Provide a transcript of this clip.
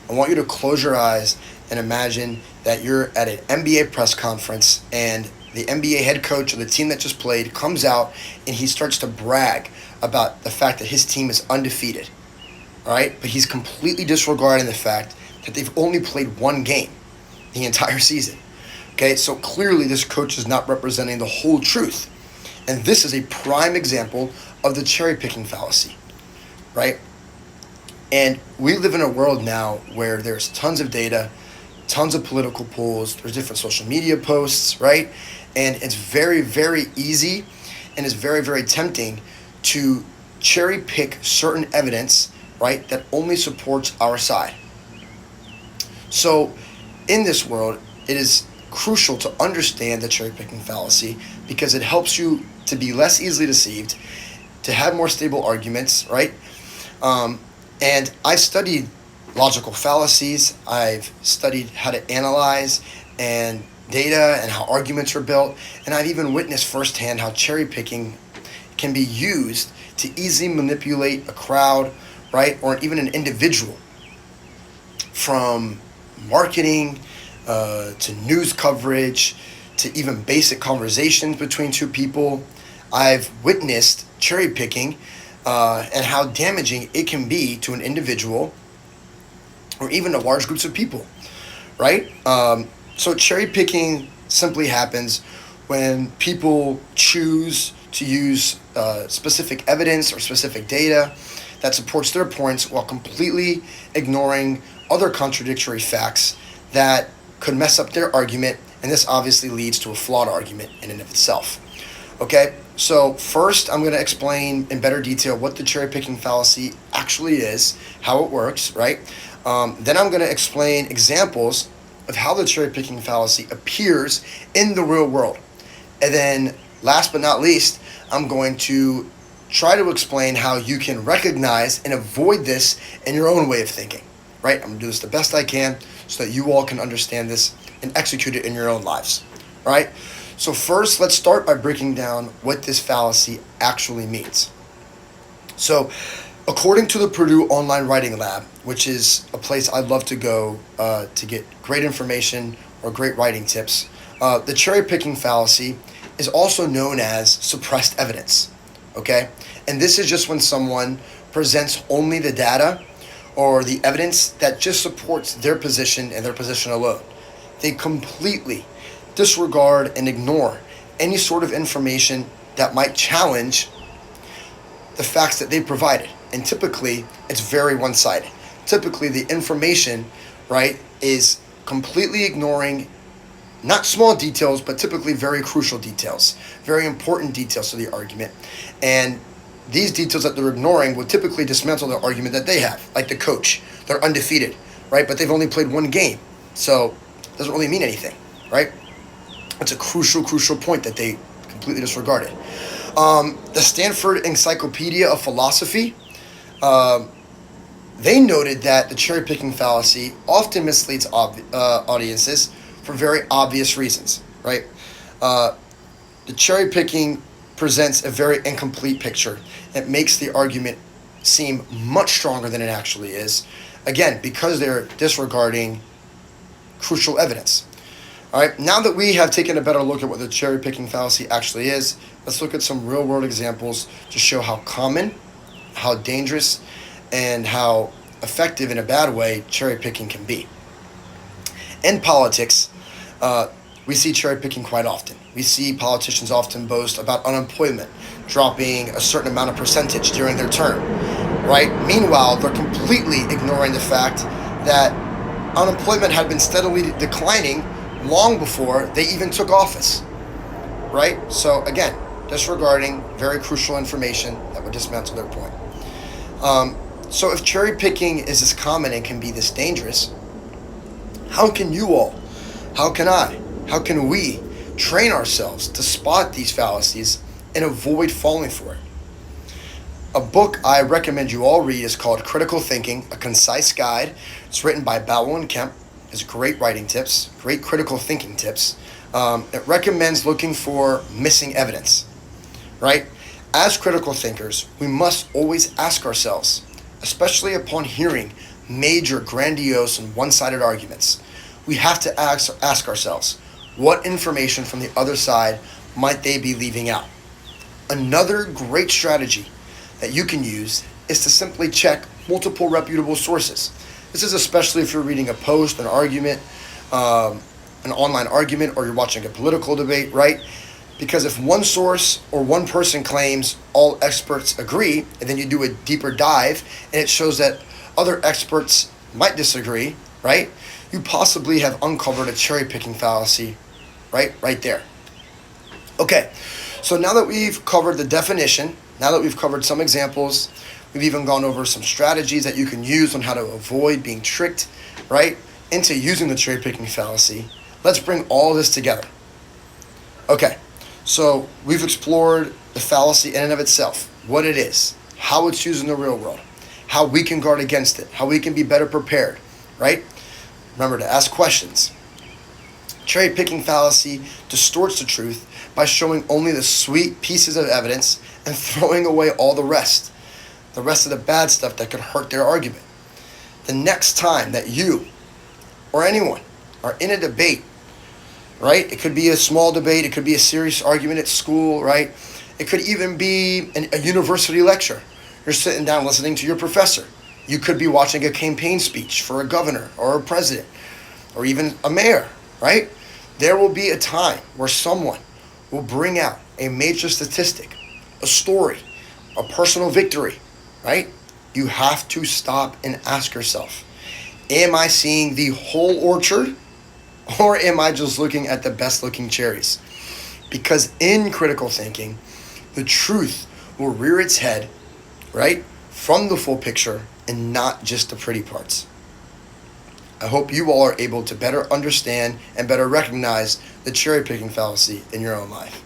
I want you to close your eyes and imagine that you're at an NBA press conference and the NBA head coach of the team that just played comes out and he starts to brag about the fact that his team is undefeated. All right? But he's completely disregarding the fact that they've only played one game the entire season. Okay? So clearly this coach is not representing the whole truth. And this is a prime example of the cherry picking fallacy. Right? And we live in a world now where there's tons of data, tons of political polls, there's different social media posts, right? And it's very, very easy and it's very, very tempting to cherry pick certain evidence, right, that only supports our side. So in this world, it is crucial to understand the cherry picking fallacy because it helps you to be less easily deceived, to have more stable arguments, right? And I've studied logical fallacies. I've studied how to analyze and data and how arguments are built. And I've even witnessed firsthand how cherry picking can be used to easily manipulate a crowd, right? Or even an individual, from marketing to news coverage to even basic conversations between two people. I've witnessed cherry picking and how damaging it can be to an individual or even to large groups of people, right? So cherry picking simply happens when people choose to use specific evidence or specific data that supports their points while completely ignoring other contradictory facts that could mess up their argument, and this obviously leads to a flawed argument in and of itself. Okay, so first I'm going to explain in better detail what the cherry picking fallacy actually is, how it works, right? Then I'm going to explain examples of how the cherry picking fallacy appears in the real world. And then last but not least, I'm going to try to explain how you can recognize and avoid this in your own way of thinking, right? I'm going to do this the best I can so that you all can understand this and execute it in your own lives, right? So first, let's start by breaking down what this fallacy actually means. So according to the Purdue Online Writing Lab, which is a place I love to go to get great information or great writing tips, the cherry picking fallacy is also known as suppressed evidence, okay? And this is just when someone presents only the data or the evidence that just supports their position and their position alone. They completely disregard and ignore any sort of information that might challenge the facts that they provided. And typically, it's very one-sided. Typically, the information, right, is completely ignoring not small details, but typically very crucial details, very important details to the argument. And these details that they're ignoring will typically dismantle the argument that they have, like the coach. They're undefeated, right, but they've only played one game. So it doesn't really mean anything, right? It's a crucial point that they completely disregarded. The Stanford Encyclopedia of Philosophy, they noted that the cherry-picking fallacy often misleads audiences for very obvious reasons, right? The cherry-picking presents a very incomplete picture. It makes the argument seem much stronger than it actually is, again, because they're disregarding crucial evidence. All right, now that we have taken a better look at what the cherry-picking fallacy actually is, let's look at some real-world examples to show how common, how dangerous, and how effective in a bad way cherry-picking can be. In politics, we see cherry-picking quite often. We see politicians often boast about unemployment dropping a certain amount of percentage during their term, right? Meanwhile, they're completely ignoring the fact that unemployment had been steadily declining long before they even took office, right? So again, disregarding very crucial information that would dismantle their point. So if cherry picking is this common and can be this dangerous, how can you all, how can I, how can we train ourselves to spot these fallacies and avoid falling for it? A book I recommend you all read is called Critical Thinking, A Concise Guide. It's written by Bowell and Kemp. It's great writing tips, great critical thinking tips. It recommends looking for missing evidence, right? As critical thinkers, we must always ask ourselves, especially upon hearing major, grandiose, and one-sided arguments, we have to ask ourselves, what information from the other side might they be leaving out? Another great strategy that you can use is to simply check multiple reputable sources. This is especially if you're reading a post, an argument, an online argument, or you're watching a political debate, right? Because if one source or one person claims all experts agree, and then you do a deeper dive and it shows that other experts might disagree, right? You possibly have uncovered a cherry picking fallacy right there. Okay, so now that we've covered the definition, now that we've covered some examples, we've even gone over some strategies that you can use on how to avoid being tricked, right, into using the cherry picking fallacy. Let's bring all this together. Okay, so we've explored the fallacy in and of itself, what it is, how it's used in the real world, how we can guard against it, how we can be better prepared, right? Remember to ask questions. Cherry picking fallacy distorts the truth by showing only the sweet pieces of evidence and throwing away all the rest of the bad stuff that could hurt their argument. The next time that you or anyone are in a debate, right? It could be a small debate, it could be a serious argument at school, right? It could even be a university lecture. You're sitting down listening to your professor. You could be watching a campaign speech for a governor or a president or even a mayor, right? There will be a time where someone will bring out a major statistic, a story, a personal victory, right? You have to stop and ask yourself, am I seeing the whole orchard or am I just looking at the best looking cherries? Because in critical thinking, the truth will rear its head, right, from the full picture and not just the pretty parts. I hope you all are able to better understand and better recognize the cherry picking fallacy in your own life.